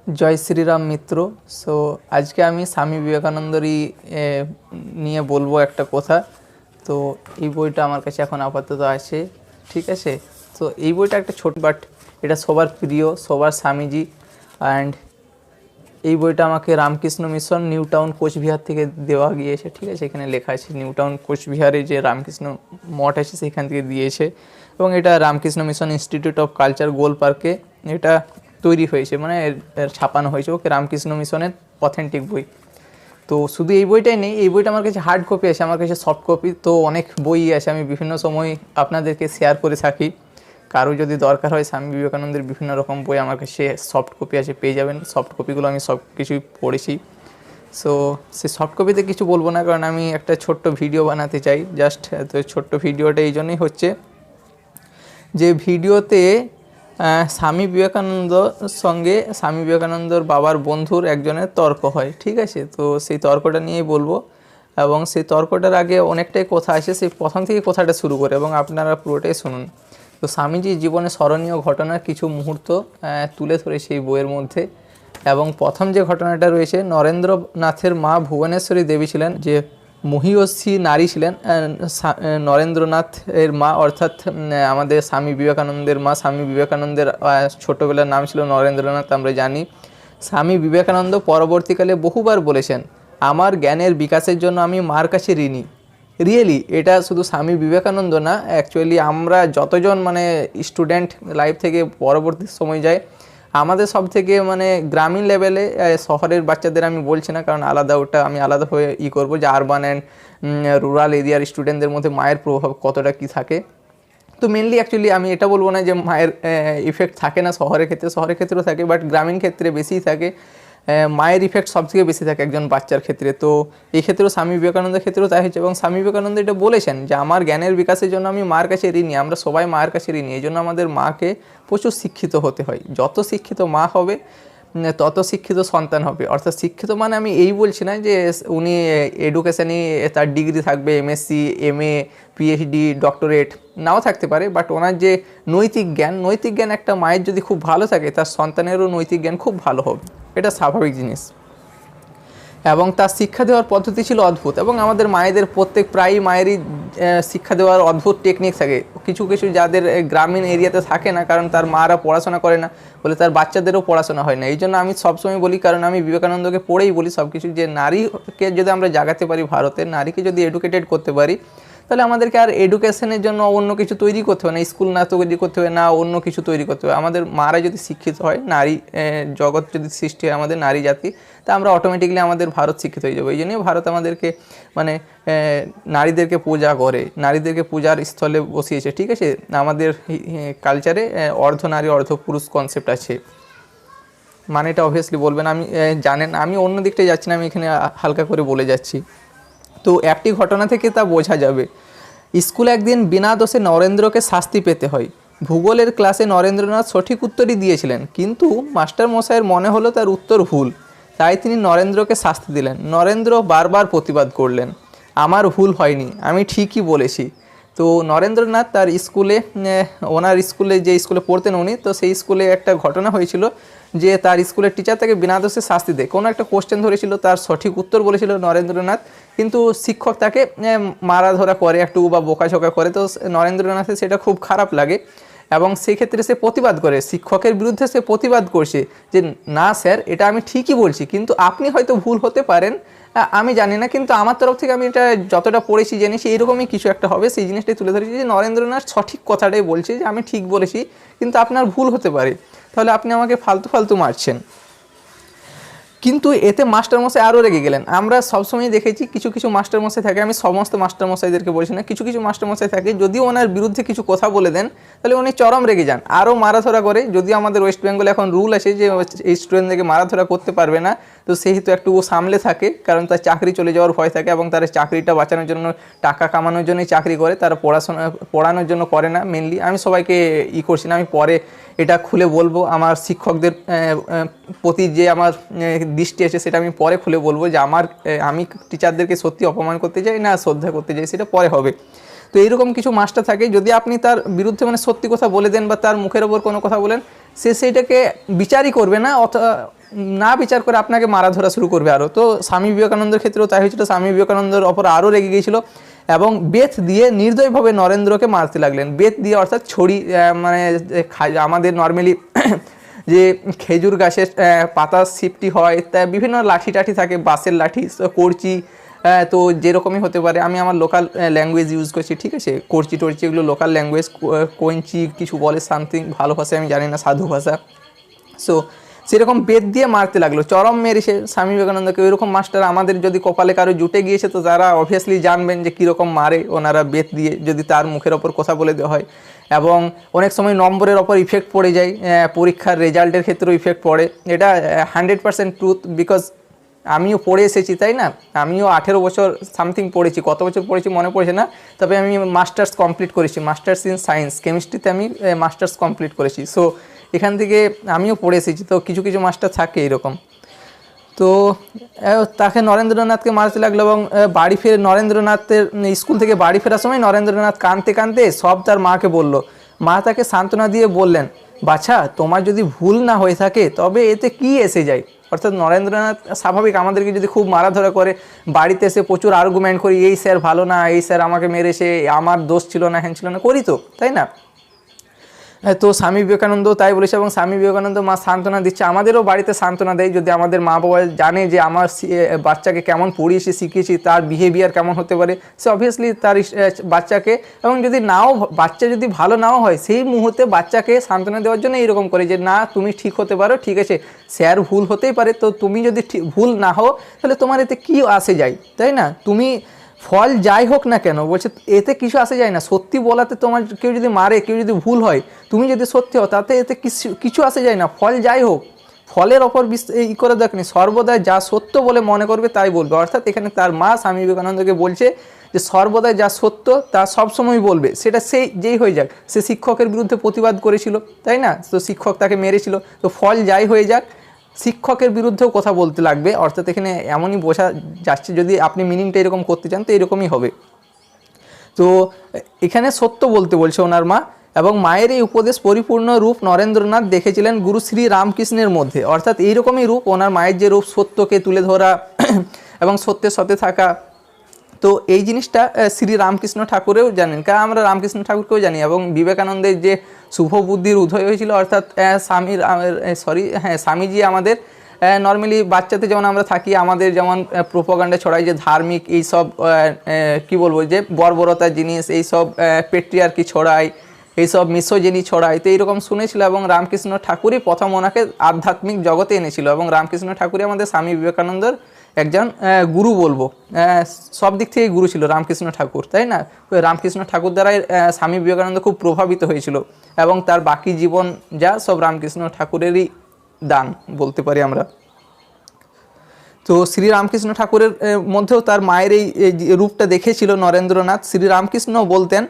जय श्रीराम मित्र। सो आज के आमी स्वामी विवेकानंदरই নিয়ে বলবো একটা কথা। তো এই বইটা আমার কাছে এখন আপাতত আছে, ঠিক আছে। তো এই বইটা একটা ছোট বাট এটা সবার প্রিয়, সবার স্বামীজি। অ্যান্ড এই বইটা আমাকে Ramakrishna mission New Town Coochbehar থেকে দেওয়া গিয়েছে, ঠিক আছে। এখানে লেখা আছে নিউ টাউন কোচবিহারে যে রামকৃষ্ণ মঠ আছে সেখান থেকে দিয়েছে, এবং এটা Ramakrishna mission institute of culture Gol পার্কে এটা তৈরি হয়েছে, মানে ছাপানো হয়েছে। ওকে, রামকৃষ্ণ মিশনের অথেন্টিক বই। তো শুধু এই বইটাই নেই, এই বইটা আমার কাছে হার্ড কপি আছে, আমার কাছে সফট কপি, তো অনেক বই আছে। আমি বিভিন্ন সময় আপনাদেরকে শেয়ার করে থাকি। কারো যদি দরকার হয় স্বামী বিবেকানন্দের বিভিন্ন রকম বই আমার কাছে সফট কপি আছে, পেয়ে যাবেন। সফট কপিগুলো আমি সব কিছুই পড়েছি। সো সেই সফট কপিতে কিছু বলবো না, কারণ আমি একটা ছোট্ট ভিডিও বানাতে চাই। জাস্ট তো ছোট্ট ভিডিওটা এই জন্যই হচ্ছে যে ভিডিওতে স্বামী বিবেকানন্দর সঙ্গে স্বামী বিবেকানন্দর বাবার বন্ধুর একজনের তর্ক হয়, ঠিক আছে। তো সেই তর্কটা নিয়েই বলবো, এবং সেই তর্কটার আগে অনেকটাই কথা আছে, সেই প্রথম থেকে কথাটা শুরু করে, এবং আপনারা পুরোটাই শুনুন। তো স্বামীজির জীবনে স্মরণীয় ঘটনার কিছু মুহূর্ত তুলে ধরেছে এই বইয়ের মধ্যে। এবং প্রথম যে ঘটনাটা রয়েছে, নরেন্দ্রনাথের মা ভুবনেশ্বরী দেবী ছিলেন, যে মহীয়সী নারী ছিলেন। নরেন্দ্রনাথ এর মা অর্থাৎ আমাদের স্বামী বিবেকানন্দের মা। স্বামী বিবেকানন্দের ছোটোবেলার নাম ছিল নরেন্দ্রনাথ, আমরা জানি। স্বামী বিবেকানন্দ পরবর্তীকালে বহুবার বলেছেন, আমার জ্ঞানের বিকাশের জন্য আমি মার কাছে ঋণী। রিয়েলি এটা শুধু স্বামী বিবেকানন্দ না, অ্যাকচুয়ালি আমরা যতজন মানে স্টুডেন্ট লাইফ থেকে পরবর্তী সময় যায়, আমাদের সব থেকে মানে গ্রামীণ লেভেলে, শহরের বাচ্চাদের আমি বলছি না, কারণ আলাদা, ওটা আমি আলাদাভাবে করবো, যে আরবান অ্যান্ড রুরাল এরিয়ার স্টুডেন্টদের মধ্যে মায়ের প্রভাব কতটা কী থাকে। তো মেনলি অ্যাকচুয়ালি আমি এটা বলবো না যে মায়ের ইফেক্ট থাকে না শহরের ক্ষেত্রেও থাকে, বাট গ্রামীণ ক্ষেত্রে বেশিই থাকে। মায়ের ইফেক্ট সবথেকে বেশি থাকে একজন বাচ্চার ক্ষেত্রে। তো এই ক্ষেত্রেও স্বামী বিবেকানন্দের ক্ষেত্রেও তাই হচ্ছে, এবং স্বামী বিবেকানন্দ এটা বলেছেন যে আমার জ্ঞানের বিকাশের জন্য আমি মার কাছে ঋণী। আমরা সবাই মায়ের কাছে ঋণী, এই জন্য আমাদের মাকে প্রচুর শিক্ষিত হতে হয়। যত শিক্ষিত মা হবে তত শিক্ষিত সন্তান হবে। অর্থাৎ শিক্ষিত মানে আমি এই বলছি না যে উনি এডুকেশানই তার ডিগ্রি থাকবে, এমএসসি, এমএ, পিএইচডি, ডক্টরেট নাও থাকতে পারে, বাট ওনার যে নৈতিক জ্ঞান একটা মায়ের যদি খুব ভালো থাকে, তার সন্তানেরও নৈতিক জ্ঞান খুব ভালো হবে, এটা স্বাভাবিক জিনিস। এবং তার শিক্ষা দেওয়ার পদ্ধতি ছিল অদ্ভুত, এবং আমাদের মায়েদের প্রায়ই মায়েরই শিক্ষা দেওয়ার অদ্ভুত টেকনিক থাকে। কিছু যাদের গ্রামীণ এরিয়াতে থাকে না, কারণ তার মারা পড়াশোনা করে না বলে তার বাচ্চাদেরও পড়াশোনা হয় না। এই জন্য আমি সবসময় বলি, কারণ আমি বিবেকানন্দকে পড়েই বলি সব কিছু, যে নারীকে যদি আমরা জাগাতে পারি, ভারতের নারীকে যদি এডুকেটেড করতে পারি, তাহলে আমাদেরকে আর এডুকেশনের জন্য অন্য কিছু তৈরি করতে হবে না, স্কুল না তৈরি করতে হবে না, অন্য কিছু তৈরি করতে হবে। আমাদের মারা যদি শিক্ষিত হয়, নারী জগৎ যদি সৃষ্টি হয় আমাদের নারী জাতি, তা আমরা অটোমেটিকলি আমাদের ভারত শিক্ষিত হয়ে যাবো। এই জন্যই ভারত আমাদেরকে মানে নারীদেরকে পূজা করে, নারীদেরকে পূজার স্থলে বসিয়েছে, ঠিক আছে। আমাদের কালচারে অর্ধ নারী অর্ধ পুরুষ কনসেপ্ট আছে, মানে এটা অবভিয়াসলি বলবেন, আমি জানেন, আমি অন্য দিকটায় যাচ্ছি না, আমি এখানে হালকা করে বলে যাচ্ছি। তো একটি ঘটনা থেকে তা বোঝা যাবে। স্কুলে একদিন বিনা দোষে নরেন্দ্রকে শাস্তি পেতে হয়। ভূগোলের ক্লাসে নরেন্দ্রনাথ সঠিক উত্তরই দিয়েছিলেন, কিন্তু মাস্টারমশাইয়ের মনে হলো তার উত্তর ভুল, তাই তিনি নরেন্দ্রকে শাস্তি দিলেন। নরেন্দ্র বারবার প্রতিবাদ করলেন, আমার ভুল হয়নি, আমি ঠিকই বলেছি। তো নরেন্দ্রনাথ তার স্কুলে, ওনার স্কুলে যে স্কুলে পড়তেন উনি, তো সেই স্কুলে একটা ঘটনা হয়েছিল যে তার স্কুলের টিচার তাকে বিনা দোষে শাস্তি দেয়। কোনো একটা কোশ্চেন ধরেছিল, তার সঠিক উত্তর বলেছিল নরেন্দ্রনাথ, কিন্তু শিক্ষক তাকে মারাধরা করে একটু বা বোকাঝোকা করে। তো নরেন্দ্রনাথের সেটা খুব খারাপ লাগে, এবং সেই ক্ষেত্রে সে প্রতিবাদ করে, শিক্ষকের বিরুদ্ধে সে প্রতিবাদ করছে যে না স্যার, এটা আমি ঠিকই বলছি, কিন্তু আপনি হয়তো ভুল হতে পারেন, আমি জানি না, কিন্তু আমার তরফ থেকে আমি এটা যতটা পড়েছি জেনেছি এরকমই কিছু একটা হবে। সেই জিনিসটাই তুলে ধরেছি যে নরেন্দ্রনাথ সঠিক কথাটাই বলছে, যে আমি ঠিক বলেছি কিন্তু আপনার ভুল হতে পারে, তাহলে আপনি আমাকে ফালতু মারছেন। কিন্তু এতে মাস্টারমশাই আরও রেগে গেলেন। আমরা সবসময় দেখেছি কিছু মাস্টারমশাই থাকে, আমি সমস্ত মাস্টারমশাইদেরকে বলছি না, কিছু মাস্টারমশাই থাকে যদি ওনার বিরুদ্ধে কিছু কথা বলে দেন, তাহলে উনি চরম রেগে যান, আরও মারাধরা করে। যদিও আমাদের ওয়েস্ট বেঙ্গলে এখন রুল আছে যে এই স্টুডেন্টদেরকে মারাধরা করতে পারবে না, তো সেহেতু একটু সামলে থাকে, কারণ তার চাকরি চলে যাওয়ার ভয় থাকে, এবং তার চাকরিটা বাঁচানোর জন্য, টাকা কামানোর জন্যই চাকরি করে, তারা পড়ানোর জন্য করে না মেনলি। আমি সবাইকে করছি না, আমি পরে এটা খুলে বলবো, আমার শিক্ষকদের প্রতি যে আমার দৃষ্টি আছে সেটা আমি পরে খুলে বলবো, যে আমি টিচারদেরকে সত্যি অপমান করতে চাই না শ্রদ্ধা করতে চাই, সেটা পরে হবে। তো এইরকম কিছু মাস্টার থাকে, যদি আপনি তার বিরুদ্ধে মানে সত্যি কথা বলে দেন বা তার মুখের ওপর কোনো কথা বলেন, সে সেইটাকে বিচারই করবে না, না বিচার করে আপনাকে মারা ধরা শুরু করবে আরও। তো স্বামী বিবেকানন্দের ক্ষেত্রেও তাই হয়েছিল, স্বামী বিবেকানন্দের ওপর আরও রেগে গিয়েছিল এবং বেত দিয়ে নির্দয়ভাবে নরেন্দ্রকে মারতে লাগলেন। বেত দিয়ে অর্থাৎ ছড়ি, মানে আমাদের নর্মালি যে খেজুর গাছের পাতা সিফটি হয়, তা বিভিন্ন লাঠি টাঠি থাকে, বাঁশের লাঠি, কর্চি, তো যেরকমই হতে পারে, আমি আমার লোকাল ল্যাঙ্গুয়েজ ইউজ করছি, ঠিক আছে, কর্চি টর্চি এগুলো লোকাল ল্যাঙ্গুয়েজ, কঞ্চি কিছু বলে সামথিং, ভালো ভাষায় আমি জানি না, সাধু ভাষা। সো সেরকম বেত দিয়ে মারতে লাগলো, চরম মেরেছে স্বামী বিবেকানন্দকে। ওইরকম মাস্টার আমাদের যদি কপালে কারো জুটে গিয়েছে, তো তারা অবভিয়াসলি জানবেন যে কীরকম মারে ওনারা বেত দিয়ে, যদি তার মুখের ওপর কথা বলে দেওয়া হয়। এবং অনেক সময় নম্বরের ওপর ইফেক্ট পড়ে যায়, পরীক্ষার রেজাল্টের ক্ষেত্রেও ইফেক্ট পড়ে, এটা 100% ট্রুথ, বিকজ আমিও পড়ে এসেছি, তাই না, আমিও 18 বছর সামথিং পড়েছি, কত বছর পড়েছি মনে পড়েছে না, তবে আমি মাস্টার্স কমপ্লিট করেছি, মাস্টার্স ইন সায়েন্স কেমিস্ট্রিতে আমি মাস্টার্স কমপ্লিট করেছি। সো এখান থেকে আমিও পড়ে এসেছি, তো কিছু কিছু মাস্টার থাকে এরকম। তো তাকে নরেন্দ্রনাথকে মারতে লাগলো এবং বাড়ি ফিরে নরেন্দ্রনাথের স্কুল থেকে বাড়ি ফেরার সময় নরেন্দ্রনাথ কাঁদতে কাঁদতে সব তার মাকে বলল। মা তাকে সান্ত্বনা দিয়ে বললেন, বাছা, তোমার যদি ভুল না হয়ে থাকে তবে এতে কি এসে যায়। অর্থাৎ নরেন্দ্রনাথ স্বাভাবিক আমাদেরকে যদি খুব মারাধরা করে, বাড়িতে এসে প্রচুর আর্গুমেন্ট করি, এই স্যার ভালো না, এই স্যার আমাকে মেরেছে, আমার দোষ ছিল না, হ্যান ছিল না, করি তো, তাই না। তো স্বামী বিবেকানন্দ তাই বলেছে এবং স্বামী বিবেকানন্দ মা সান্ত্বনা দিচ্ছে, আমাদেরও বাড়িতে সান্ত্বনা দেয়, যদি আমাদের মা বাবা জানে যে আমার বাচ্চাকে কেমন পড়িয়েছি শিখিয়েছি, তার বিহেভিয়ার কেমন হতে পারে, সে অবভিয়াসলি তার বাচ্চাকে, এবং যদি বাচ্চা যদি ভালো নাও হয়, সেই মুহূর্তে বাচ্চাকে সান্ত্বনা দেওয়ার জন্য এইরকম করে যে না, তুমি ঠিক হতে পারো, ঠিক আছে, স্যার ভুল হতেই পারে, তো তুমি যদি ভুল না হও তাহলে তোমার এতে কী আসে যায়, তাই না, তুমি ফল যাই হোক না কেন, বলছে এতে কিছু আসে যায় না, সত্যি বলাতে তোমার কেউ যদি মারে, কেউ যদি ভুল হয়, তুমি যদি সত্যি হও তাতে এতে কিছু আসে যায় না, ফল যাই হোক, ফলের ওপর করে দেখনি, সর্বদাই যা সত্য বলে মনে করবে তাই বলবে। অর্থাৎ এখানে তার মা স্বামী বিবেকানন্দকে বলছে যে সর্বদাই যা সত্য তা সবসময় বলবে, সেটা যেই হয়ে যাক। সে শিক্ষকের বিরুদ্ধে প্রতিবাদ করেছিল, তাই না, তো শিক্ষক তাকে মেরেছিল, তো ফল যাই হয়ে যাক, শিক্ষকের বিরুদ্ধেও কথা বলতে লাগবে। অর্থাৎ এখানে এমনই বোঝা যাচ্ছে, যদি আপনি মিনিংটা এরকম করতে চান তো এরকমই হবে। তো এখানে সত্য বলতে বলছে ওনার মা, এবং মায়ের এই উপদেশ পরিপূর্ণ রূপ নরেন্দ্রনাথ দেখেছিলেন গুরু শ্রী রামকৃষ্ণের মধ্যে। অর্থাৎ এইরকমই রূপ ওনার মায়ের যে রূপ, সত্যকে তুলে ধরা এবং সত্যের সাথে থাকা, তো এই জিনিসটা শ্রী রামকৃষ্ণ ঠাকুরেও জানেন, কারণ আমরা রামকৃষ্ণ ঠাকুরকেও জানি। এবং বিবেকানন্দের যে শুভ বুদ্ধির উদয় হয়েছিল, অর্থাৎ স্বামীজি আমাদের নর্মালি বাচ্চাতে যেমন আমরা থাকি, আমাদের যেমন প্রোপাগান্ডা ছড়ায় যে ধার্মিক এইসব কি বলবো, যে বর্বরতার জিনিস, এইসব পেট্রিয়ার্কি ছড়ায়, এইসব মিসোজেনি ছড়ায়, তো এইরকম শুনেছিল। এবং রামকৃষ্ণ ঠাকুরই প্রথম ওনাকে আধ্যাত্মিক জগতে এনেছিল, এবং রামকৃষ্ণ ঠাকুরই আমাদের স্বামী বিবেকানন্দর একজন গুরু বলবো, সব দিক থেকেই গুরু ছিল রামকৃষ্ণ ঠাকুর, তাই না। রামকৃষ্ণ ঠাকুর দ্বারাই স্বামী বিবেকানন্দ খুব প্রভাবিত হয়েছিল, এবং তার বাকি জীবন যা সব রামকৃষ্ণ ঠাকুরেরই দান বলতে পারি আমরা। তো শ্রী রামকৃষ্ণ ঠাকুরের মধ্যেও তার মায়ের এই রূপটা দেখেছিল নরেন্দ্রনাথ। শ্রী রামকৃষ্ণ বলতেন,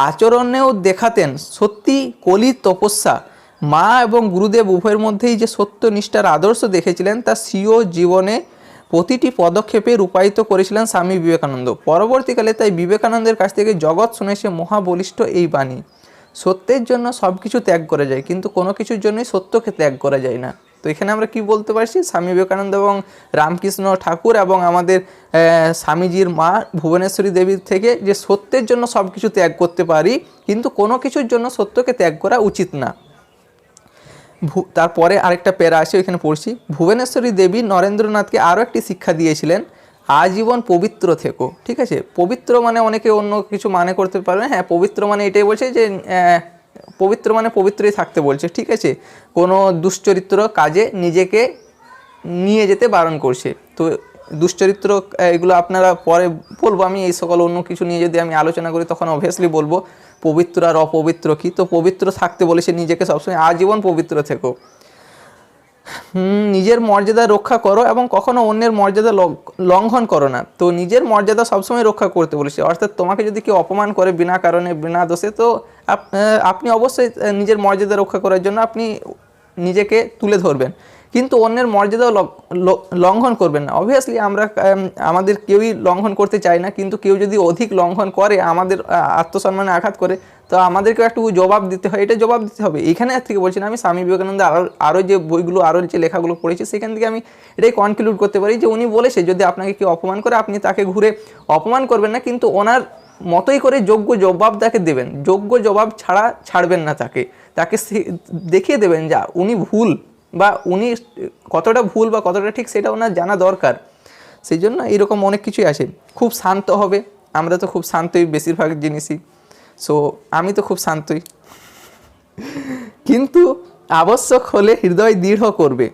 আচরণেও দেখাতেন সত্যি কলির তপস্যা। মা এবং গুরুদেব উভয়ের মধ্যেই যে সত্যনিষ্ঠার আদর্শ দেখেছিলেন তা স্বীয় জীবনে প্রতিটি পদক্ষেপে রূপায়িত করেছিলেন স্বামী বিবেকানন্দ। পরবর্তীকালে তাই বিবেকানন্দের কাছ থেকে জগৎ শুনেছে মহাবলিষ্ঠ এই বাণী, সত্যের জন্য সব কিছু ত্যাগ করা যায়, কিন্তু কোনো কিছুর জন্যই সত্যকে ত্যাগ করা যায় না। তো এখানে আমরা কি বলতে পারছি, স্বামী বিবেকানন্দ এবং রামকৃষ্ণ ঠাকুর এবং আমাদের স্বামীজির মা ভুবনেশ্বরী দেবীর থেকে যে সত্যের জন্য সব কিছু ত্যাগ করতে পারি, কিন্তু কোনো কিছুর জন্য সত্যকে ত্যাগ করা উচিত না। তারপরে আরেকটা প্যারা আছে, ওইখানে পড়ছি, ভুবনেশ্বরী দেবী নরেন্দ্রনাথকে আরও একটি শিক্ষা দিয়েছিলেন, আজীবন পবিত্র থেকো। ঠিক আছে, পবিত্র মানে অনেকে অন্য কিছু মানে করতে পারবে, হ্যাঁ পবিত্র মানে এটাই বলছে যে পবিত্র মানে পবিত্রই থাকতে বলছে, ঠিক আছে, কোনো দুশ্চরিত্র কাজে নিজেকে নিয়ে যেতে বারণ করছে। তো দুশ্চরিত্র এগুলো আপনারা পরে বলবো, আমি এই সকল অন্য কিছু নিয়ে যদি আমি আলোচনা করি তখন অবভিয়াসলি বলবো পবিত্র আর অপবিত্র কি। তো পবিত্র থাকতে বলেছে, নিজেকে সবসময় আজীবন পবিত্র থেকো, নিজের মর্যাদা রক্ষা করো এবং কখনো অন্যের মর্যাদা লঙ্ঘন করো না। তো নিজের মর্যাদা সবসময় রক্ষা করতে বলেছে, অর্থাৎ তোমাকে যদি কেউ অপমান করে বিনা কারণে বিনা দোষে, তো আপনি অবশ্যই নিজের মর্যাদা রক্ষা করার জন্য আপনি নিজেকে তুলে ধরবেন, কিন্তু অন্যের মর্যাদাও লঙ্ঘন করবেন না। অবভিয়াসলি আমরা আমাদের কেউই লঙ্ঘন করতে চাই না, কিন্তু কেউ যদি অধিক লঙ্ঘন করে, আমাদের আত্মসম্মানে আঘাত করে, তো আমাদেরকেও একটু জবাব দিতে হয়, এটা জবাব দিতে হবে। এখানে থেকে বলছি না, আমি স্বামী বিবেকানন্দ আরও যে বইগুলো, আরও যে লেখাগুলো পড়েছি, সেখান থেকে আমি এটাই কনক্লুড করতে পারি যে উনি বলেছে যদি আপনাকে কেউ অপমান করে, আপনি তাকে ঘুরে অপমান করবেন না, কিন্তু ওনার মতোই করে যোগ্য জবাব তাকে দেবেন। যোগ্য জবাব ছাড়া ছাড়বেন না তাকে দেখিয়ে দেবেন যা উনি ভুল, বা উনি কতটা ভুল বা কতটা ঠিক সেটা ওনার জানা দরকার। সেই জন্য এইরকম অনেক কিছুই আছে। খুব শান্ত হবে, আমরা তো খুব শান্তই বেশিরভাগ জিনিসই, সো আমি তো খুব শান্তই, কিন্তু আবশ্যক হলে হৃদয় দৃঢ় করবে।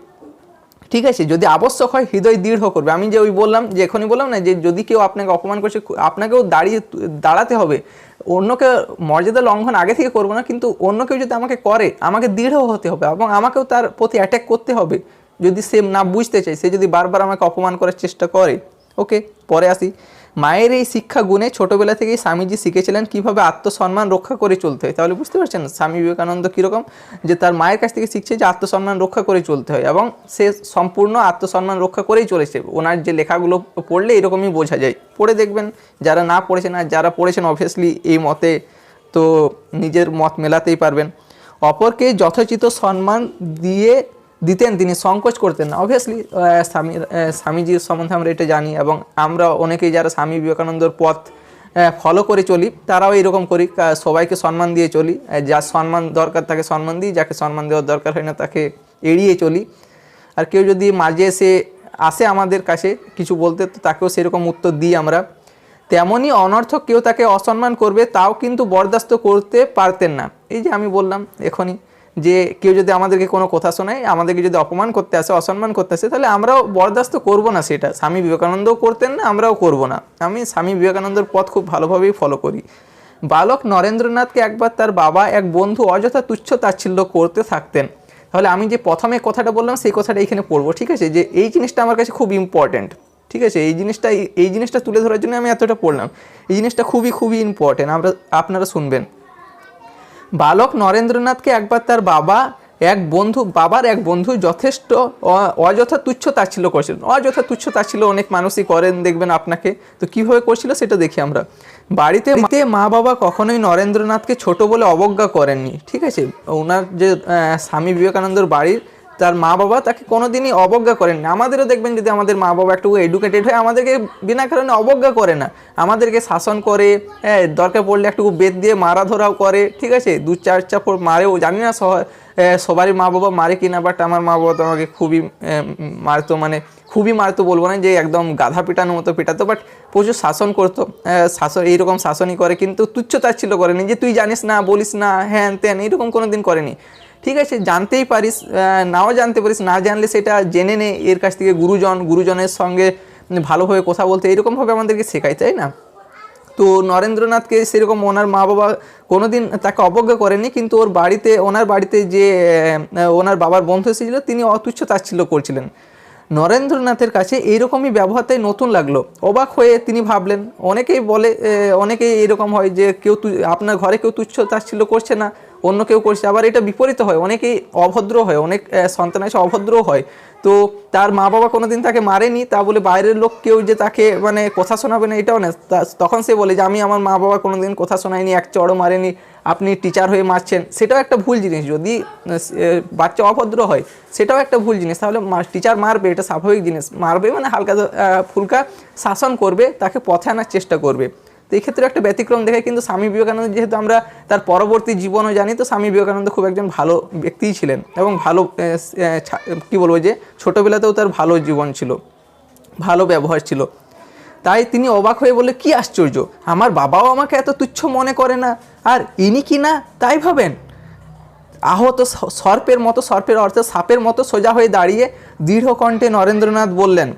ঠিক আছে, যদি আবশ্যক হয় হৃদয় দৃঢ় করবে। আমি যে ওই বললাম, যে এখনই বললাম না, যে যদি কেউ আপনাকে অপমান করছে, আপনাকেও দাঁড়াতে হবে। অন্যকে মর্যাদা লঙ্ঘন আগে থেকে করবো না, কিন্তু অন্য কেউ যদি আমাকে করে, আমাকে দৃঢ় হতে হবে এবং আমাকেও তার প্রতি অ্যাটাক করতে হবে। যদি সে না বুঝতে চায়, সে যদি বারবার আমাকে অপমান করার চেষ্টা করে। ওকে, পরে আসি। মায়ের এই শিক্ষা গুণে ছোটোবেলা থেকেই স্বামীজি শিখেছিলেন কীভাবে আত্মসম্মান রক্ষা করে চলতে হয়। তাহলে বুঝতে পারছেন স্বামী বিবেকানন্দ কীরকম, যে তার মায়ের কাছ থেকে শিখছে যে আত্মসম্মান রক্ষা করে চলতে হয়, এবং সে সম্পূর্ণ আত্মসম্মান রক্ষা করেই চলেছে। ওনার যে লেখাগুলো পড়লে এরকমই বোঝা যায়। পড়ে দেখবেন, যারা না পড়েছেন আর যারা পড়েছেন অবভিয়াসলি এই মতে তো নিজের মত মেলাতেই পারবেন। অপরকে যথোচিত সম্মান দিতেন তিনি, সংকোচ করতেন না। অবভিয়াসলি স্বামীজির সম্বন্ধে আমরা এটা জানি, এবং আমরা অনেকেই যারা স্বামী বিবেকানন্দর পথ ফলো করে চলি, তারাও এরকম করি, সবাইকে সম্মান দিয়ে চলি। যার সম্মান দরকার তাকে সম্মান দিই, যাকে সম্মান দেওয়ার দরকার হয় না তাকে এড়িয়ে চলি। আর কেউ যদি মাঝে আসে আমাদের কাছে কিছু বলতে, তো তাকেও সেরকম উত্তর দিই আমরা। তেমনই অনর্থক কেউ তাকে অসম্মান করবে, তাও কিন্তু বরদাস্ত করতে পারতেন না। এই যে আমি বললাম এখনই, যে কেউ যদি আমাদেরকে কোনো কথা শোনায়, আমাদেরকে যদি অপমান করতে আসে, অসম্মান করতে আসে, তাহলে আমরাও বরদাস্ত করব না সেটা। স্বামী বিবেকানন্দও করতেন না, আমরাও করব না। আমি স্বামী বিবেকানন্দর পথ খুব ভালোভাবেই ফলো করি। বালক নরেন্দ্রনাথকে একবার তার বাবা এক বন্ধু অযথা তুচ্ছ তাচ্ছিল্য করতে থাকতেন। তাহলে আমি যে প্রথমে কথাটা বললাম সেই কথাটা এইখানে পড়বো। ঠিক আছে, যে এই জিনিসটা আমার কাছে খুব ইম্পর্ট্যান্ট। ঠিক আছে, এই জিনিসটা তুলে ধরার জন্য আমি এতটা পড়লাম। এই জিনিসটা খুবই ইম্পর্ট্যান্ট, আপনারা শুনবেন। বালক নরেন্দ্রনাথকে একবার তার বাবার এক বন্ধু যথেষ্ট অযথা তুচ্ছ তাচ্ছিল্য করেছিলেন। অযথা তুচ্ছ তাচ্ছিল্য অনেক মানুষই করেন দেখবেন আপনাকে, তো কীভাবে করছিল সেটা দেখি আমরা। বাড়িতে মা বাবা কখনোই নরেন্দ্রনাথকে ছোট বলে অবজ্ঞা করেননি। ঠিক আছে, ওনার যে স্বামী বিবেকানন্দর বাড়ির তার মা বাবা তাকে কোনোদিনই অবজ্ঞা করেন না। আমাদেরও দেখবেন যদি আমাদের মা বাবা একটু এডুকেটেড হয়, আমাদেরকে বিনা কারণে অবজ্ঞা করে না, আমাদেরকে শাসন করে, দরকার পড়লে একটু বেত দিয়ে মারা ধরাও করে। ঠিক আছে, 2-4 চাপড় মারেও, জানি না সবারই মা বাবা মারে কিনা, বাট আমার মা বাবা তো আমাকে খুবই মারতো, মানে খুবই মারতো বলবো না যে একদম গাধা পিটানোর মতো পিটাতো, বাট প্রচুর শাসন করতো। এইরকম শাসনই করে, কিন্তু তুচ্ছ তাচ্ছিল্য করেনি যে তুই জানিস না, বলিস না, হ্যান ত্যান, এইরকম কোনো দিন করেনি। ঠিক আছে, জানতেই পারিস, নাও জানতে পারিস, না জানলে সেটা জেনে নে এর কাছ থেকে। গুরুজনের সঙ্গে ভালোভাবে কথা বলতে এরকমভাবে আমাদেরকে শেখায়, তাই না? তো নরেন্দ্রনাথকে সেরকম ওনার মা বাবা কোনোদিন তাকে অবজ্ঞা করেনি, কিন্তু ওনার বাড়িতে যে ওনার বাবার বন্ধু এসেছিল, তিনি অতুচ্ছ তাচ্ছিল্য করছিলেন। নরেন্দ্রনাথের কাছে এইরকমই ব্যবহারটাই নতুন লাগলো। অবাক হয়ে তিনি ভাবলেন, অনেকেই এরকম হয় যে আপনার ঘরে কেউ তুচ্ছ তাচ্ছিল্য করছে না, অন্য কেউ করছে। আবার এটা বিপরীত হয়, অনেকেই অভদ্র হয়, অনেক সন্তান এসে অভদ্রও হয়। তো তার মা বাবা কোনোদিন তাকে মারেনি, তা বলে বাইরের লোক কেউ যে তাকে মানে কথা শোনাবে না এটাও না। তখন সে বলে যে আমি আমার মা বাবা কোনোদিন কথা শোনায়নি, এক চড়ও মারেনি, আপনি টিচার হয়ে মারছেন। সেটাও একটা ভুল জিনিস। যদি বাচ্চা অভদ্র হয় সেটাও একটা ভুল জিনিস। তাহলে টিচার মারবে, এটা স্বাভাবিক জিনিস। মারবে মানে হালকা ফুলকা শাসন করবে, তাকে পথে আনার চেষ্টা করবে। তো এই ক্ষেত্রে একটা ব্যতিক্রম দেখে, কিন্তু স্বামী বিবেকানন্দ যেহেতু আমরা তার পরবর্তী জীবনও জানি, তো স্বামী বিবেকানন্দ খুব একজন ভালো ব্যক্তিই ছিলেন, এবং ভালো কী বলবো, যে ছোটোবেলাতেও তার ভালো জীবন ছিল, ভালো ব্যবহার ছিল। তাই তিনি অবাক হয়ে বলে, কি আশ্চর্য, আমার বাবাও আমাকে এত তুচ্ছ মনে করে না, আর ইনি কি না তাই ভাবেন। আহত সর্পের অর্থে সাপের মতো সোজা হয়ে দাঁড়িয়ে দৃঢ় কণ্ঠে নরেন্দ্রনাথ বললেন,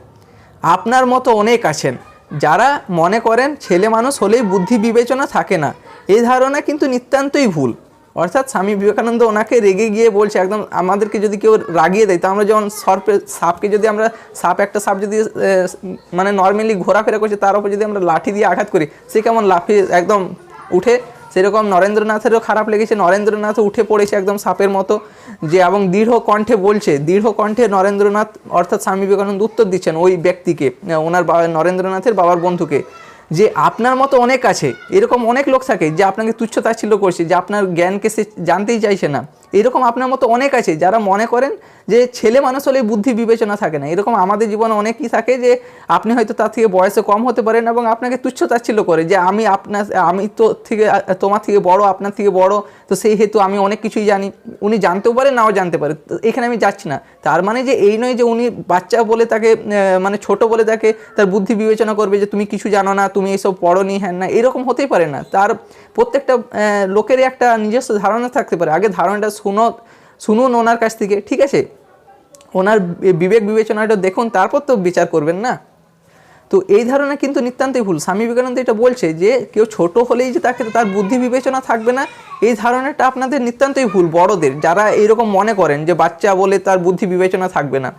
আপনার মতো অনেক আছেন যারা মনে করেন ছেলে মানুষ হলেই বুদ্ধি বিবেচনা থাকে না। এই ধারণা কিন্তু নিতান্তই ভুল। অর্থাৎ স্বামী বিবেকানন্দ ওনাকে রেগে গিয়ে বলছে, একদম আমাদেরকে যদি কেউ রাগিয়ে দেয়, তো আমরা যেমন সাপকে যদি আমরা একটা সাপ যদি মানে নর্মালি ঘোরাফেরা করছে, তার উপর যদি আমরা লাঠি দিয়ে আঘাত করি, সে কেমন লাফিয়ে একদম উঠে সেরকম নরেন্দ্রনাথেরও খারাপ লেগেছে, নরেন্দ্রনাথ উঠে পড়েছে একদম সাপের মতো, যে এবং দৃঢ় কণ্ঠে বলছে, দৃঢ় কণ্ঠে নরেন্দ্রনাথ অর্থাৎ স্বামী বিবেকানন্দ উত্তর দিচ্ছেন ওই ব্যক্তিকে, ওনার নরেন্দ্রনাথের বাবার বন্ধুকে, যে আপনার মতো অনেক আছে, এরকম অনেক লোক থাকে যে আপনাকে তুচ্ছ তাচ্ছিল্য করছে, যে আপনার জ্ঞানকে সে জানতেই চাইছে না। এরকম আপনার মতো অনেক আছে যারা মনে করেন যে ছেলে মানুষ হলে বুদ্ধি বিবেচনা থাকে না। এরকম আমাদের জীবনে অনেকই থাকে যে আপনি হয়তো তার থেকে বয়সে কম হতে পারেন এবং আপনাকে তুচ্ছ তাচ্ছিল্য করে, যে আমি তো থেকে তোমার থেকে বড়, আপনার থেকে বড়, তো সেই হেতু আমি অনেক কিছুই জানি। উনি জানতেও পারে, নাও জানতে পারে, তো এখানে আমি যাচ্ছি না। তার মানে যে এই নয় যে উনি বাচ্চা বলে তাকে মানে ছোট বলে তাকে তার বুদ্ধি বিবেচনা করবে যে তুমি কিছু জানো না, তুমি এইসব পড়োনি, হ্যাঁ না, এরকম হতেই পারে না। তার প্রত্যেকটা লোকেরই একটা নিজস্ব ধারণা থাকতে পারে। আগে ধারণাটা শুনুন ওনার কাছ থেকে, ঠিক আছে, ওনার বিবেক বিবেচনাটা দেখুন, তারপর তো বিচার করবেন না। তো এই ধারণা কিন্তু নিতান্তই ভুল। স্বামী বিবেকানন্দ এটা বলছে যে কেউ ছোট হলেই যে তাকে তার বুদ্ধি বিবেচনা থাকবে না, এই ধারণাটা আপনাদের নিতান্তই ভুল, বড়দের যারা এইরকম মনে করেন যে বাচ্চা বলে তার বুদ্ধি বিবেচনা থাকবে না।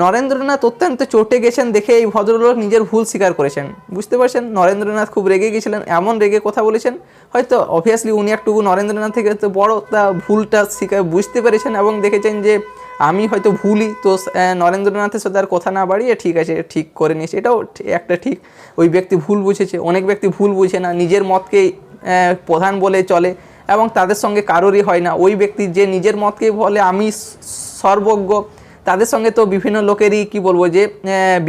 নরেন্দ্রনাথ অত্যন্ত চটে গেছেন দেখে এই ভদ্রলোক নিজের ভুল স্বীকার করেছেন, বুঝতে পারছেন। নরেন্দ্রনাথ খুব রেগে গেছিলেন, এমন রেগে কথা বলেছেন, হয়তো অবভিয়াসলি উনি একটু নরেন্দ্রনাথ থেকে তো বড়, তা ভুলটা স্বীকার বুঝতে পেরেছেন এবং দেখেছেন যে আমি হয়তো ভুলই, তো নরেন্দ্রনাথের সাথে আর কথা না বাড়িয়ে ঠিক আছে ঠিক করে নিয়েছে। এটাও একটা ঠিক, ওই ব্যক্তি ভুল বুঝেছে। অনেক ব্যক্তি ভুল বুঝে না, নিজের মতকেই প্রধান বলে চলে এবং তাদের সঙ্গে কারোরই হয় না। ওই ব্যক্তি যে নিজের মতকেই বলে আমি সর্বজ্ঞ, তাদের সঙ্গে তো বিভিন্ন লোকেরই কি বলবো যে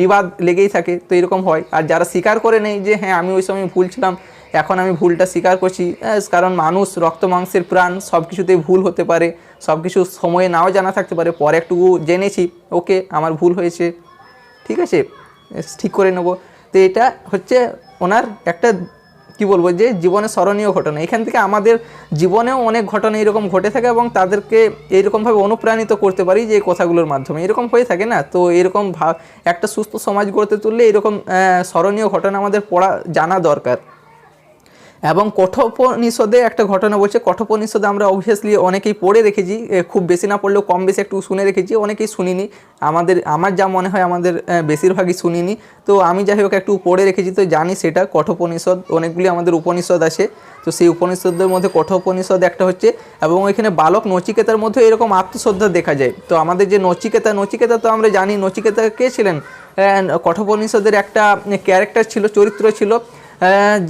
বিবাদ লেগেই থাকে, তো এরকম হয়। আর যারা স্বীকার করে নেই যে হ্যাঁ আমি ওই সময় ভুল ছিলাম, এখন আমি ভুলটা স্বীকার করছি, কারণ মানুষ রক্ত মাংসের প্রাণ, সব কিছুতেই ভুল হতে পারে, সব কিছু সময়ে নাও জানা থাকতে পারে, পরে একটু জেনেছি, ওকে আমার ভুল হয়েছে, ঠিক আছে, ঠিক করে নেব। তো এটা হচ্ছে ওনার একটা কি বলবো যে জীবনে স্মরণীয় ঘটনা। এখান থেকে আমাদের জীবনেও অনেক ঘটনা এরকম ঘটে থাকে এবং তাদেরকে এইরকমভাবে অনুপ্রাণিত করতে পারি যে এই কথাগুলোর মাধ্যমে এরকম হয়ে থাকে না। তো এরকম একটা সুস্থ সমাজ গড়তে তুললে এরকম স্মরণীয় ঘটনা আমাদের পড়া জানা দরকার। এবং কঠোপনিষদে একটা ঘটনা বলছে, কঠোপনিষদে আমরা অবভিয়াসলি অনেকেই পড়ে রেখেছি, খুব বেশি না পড়লেও কম বেশি একটু শুনে রেখেছি, অনেকেই শুনিনি, আমার যা মনে হয় আমাদের বেশিরভাগই শুনিনি। তো আমি যাই হোক একটু পড়ে রেখেছি, তো জানি সেটা কঠোপনিষদ, অনেকগুলি আমাদের উপনিষদ আছে, তো সেই উপনিষদের মধ্যে কঠোপনিষদ একটা হচ্ছে। এবং ওইখানে বালক নচিকেতার মধ্যে এরকম আত্মশ্রদ্ধা দেখা যায়। তো আমাদের যে নচিকেতা তো আমরা জানি নচিকেতা কে ছিলেন, কঠোপনিষদের একটা ক্যারেক্টার ছিল, চরিত্র ছিল,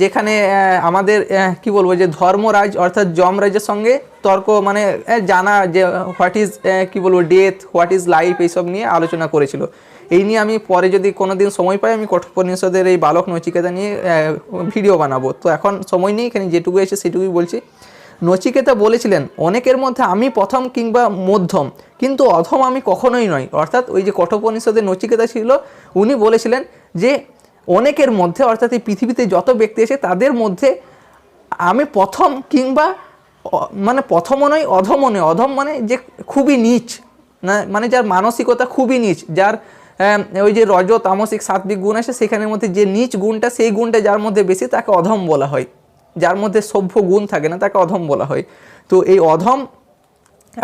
যেখানে আমাদের কি বলবো যে ধর্মরাজ অর্থাৎ যমরাজের সঙ্গে তর্ক, মানে জানা যে হোয়াট ইজ কি বলবো ডেথ, হোয়াট ইজ লাইফ, এইসব নিয়ে আলোচনা করেছিল। এই নিয়ে আমি পরে যদি কোনো দিন সময় পাই আমি কঠোপনিষদের এই বালক নচিকেতা নিয়ে ভিডিও বানাবো। তো এখন সময় নেই, এখানে যেটুকু এসে সেটুকুই বলছি। নচিকেতা বলেছিলেন অনেকের মধ্যে আমি প্রথম কিংবা মধ্যম, কিন্তু অধম আমি কখনোই নই। অর্থাৎ ওই যে কঠোপনিষদের নচিকেতা ছিল, উনি বলেছিলেন যে অনেকের মধ্যে অর্থাৎ এই পৃথিবীতে যত ব্যক্তি আছে তাদের মধ্যে আমি প্রথম কিংবা মানে প্রথমও নয় অধমও নয়। অধম মানে যে খুবই নীচ, না মানে যার মানসিকতা খুবই নীচ, যার ওই যে রজ তামসিক সাত্বিক গুণ আছে সেখানের মধ্যে যে নীচ গুণটা, সেই গুণটা যার মধ্যে বেশি তাকে অধম বলা হয়। যার মধ্যে সভ্য গুণ থাকে না তাকে অধম বলা হয়। তো এই অধম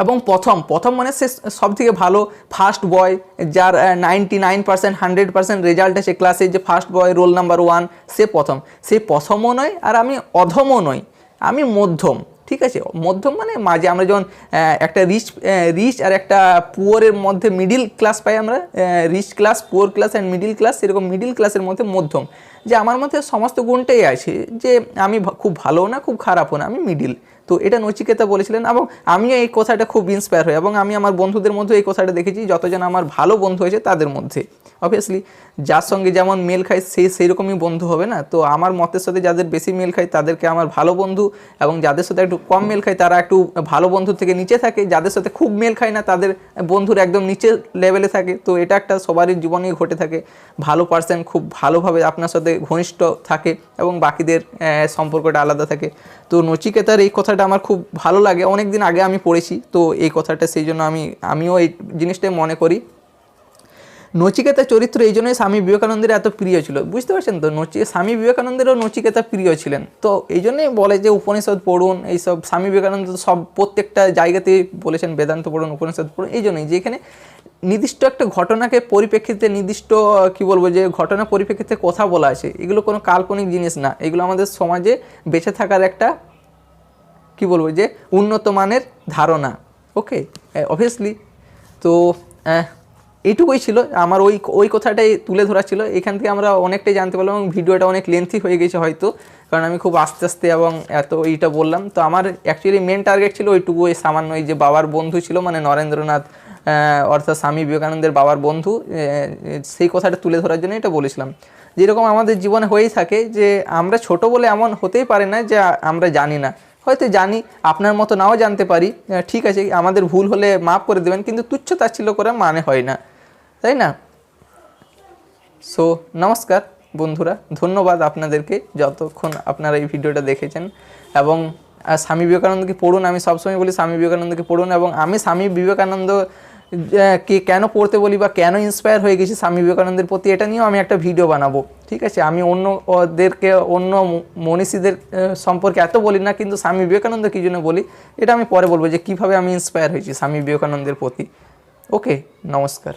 এবং প্রথম মানে সে সব থেকে ভালো ফার্স্ট বয়, যার 99% 100% রেজাল্ট আছে ক্লাসে, যে ফার্স্ট বয় রোল নাম্বার 1, সে প্রথম। সে প্রথমও নয় আর আমি অধমও নই, আমি মধ্যম, ঠিক আছে। মধ্যম মানে মাঝে, আমরা যেমন একটা রিচ আর একটা পুয়ারের মধ্যে মিডিল ক্লাস পাই আমরা, rich class, poor class and middle class, সেরকম মিডিল ক্লাসের মধ্যে মধ্যম, যে আমার মধ্যে সমস্ত গুণটাই আছে, যে আমি খুব ভালো না খুব খারাপও না, আমি মিডিল। তো এটা নচিকেতা বলেছিলেন এবং আমিও এই কথাটা খুব ইন্সপায়ার হই এবং আমি আমার বন্ধুদের মধ্যে এই কথাটা দেখেছি, যতজন আমার ভালো বন্ধু হয়েছে তাদের মধ্যে। অবভিয়াসলি যার সঙ্গে যেমন মেল খায় সেই রকমই বন্ধু হবে না। তো আমার মতের সাথে যাদের বেশি মেল খায় তাদেরকে আমার ভালো বন্ধু, এবং যাদের সাথে একটু কম মেল খায় তারা একটু ভালো বন্ধুর থেকে নিচে থাকে, যাদের সাথে খুব মেল খায় না তাদের বন্ধুর একদম নিচের লেভেলে থাকে। তো এটা একটা সবারই জীবনেই ঘটে থাকে, ভালো পার্সন খুব ভালোভাবে আপনার সাথে ঘনিষ্ঠ থাকে এবং বাকিদের সম্পর্কটা আলাদা থাকে। তো নচিকেতার এই কথাটা আমার খুব ভালো লাগে, অনেক দিন আগে আমি পড়েছি তো এই কথাটা, সেই জন্য আমিও এই জিনিসটাই মনে করি। নচিকেতা চরিত্র এই জন্যই স্বামী বিবেকানন্দের এত প্রিয় ছিল, বুঝতে পারছেন তো। স্বামী বিবেকানন্দেরও নচিকেতা প্রিয় ছিলেন, তো এই জন্যই বলে যে উপনিষদ পড়ুন, এইসব স্বামী বিবেকানন্দ সব প্রত্যেকটা জায়গাতেই বলেছেন বেদান্ত পড়ুন, উপনিষদ পড়ুন, এই জন্যই যে এখানে নির্দিষ্ট একটা ঘটনাকে পরিপ্রেক্ষিতে, নির্দিষ্ট কি বলবো যে ঘটনা পরিপ্রেক্ষিতে কথা বলা আছে, এগুলো কোনো কাল্পনিক জিনিস না, এগুলো আমাদের সমাজে বেঁচে থাকার একটা কি বলবো যে উন্নত মানের ধারণা। ওকে, অবভিয়াসলি। তো এইটুকুই ছিল আমার ওই কথাটাই তুলে ধরা ছিল। এখান থেকে আমরা অনেকটাই জানতে পারলাম এবং ভিডিওটা অনেক লেন্থি হয়ে গেছে হয়তো, কারণ আমি খুব আস্তে আস্তে এবং এত এইটা বললাম। তো আমার অ্যাকচুয়ালি মেন টার্গেট ছিল ওইটুকু, ওই সামান্য এই যে বাবার বন্ধু ছিল মানে নরেন্দ্রনাথ অর্থাৎ স্বামী বিবেকানন্দের বাবার বন্ধু, সেই কথাটা তুলে ধরার জন্য এটা বলেছিলাম। যেরকম আমাদের জীবনে হয়েই থাকে যে আমরা ছোট বলে এমন হতেই পারে না যে আমরা জানি না, হয়তো জানি, আপনার মতো নাও জানতে পারি, ঠিক আছে, আমাদের ভুল হলে মাফ করে দেবেন, কিন্তু তুচ্ছ তাচ্ছিল্য করে মানে হয় না, তাই না? সো নমস্কার বন্ধুরা, ধন্যবাদ আপনাদেরকে যতক্ষণ আপনারা এই ভিডিওটা দেখেছেন। এবং স্বামী বিবেকানন্দকে পড়ুন, আমি সবসময় বলি স্বামী বিবেকানন্দকে পড়ুন। এবং আমি স্বামী বিবেকানন্দ কে কেন পড়তে বলি বা কেন ইন্সপায়ার হয়ে গেছি স্বামী বিবেকানন্দের প্রতি, এটা নিয়েও আমি একটা ভিডিও বানাবো, ঠিক আছে? আমি অন্য মনীষীদের সম্পর্কে এত বলি না, কিন্তু স্বামী বিবেকানন্দ কী জন্য বলি এটা আমি পরে বলবো, যে কীভাবে আমি ইন্সপায়ার হয়েছি স্বামী বিবেকানন্দের প্রতি। ওকে, নমস্কার।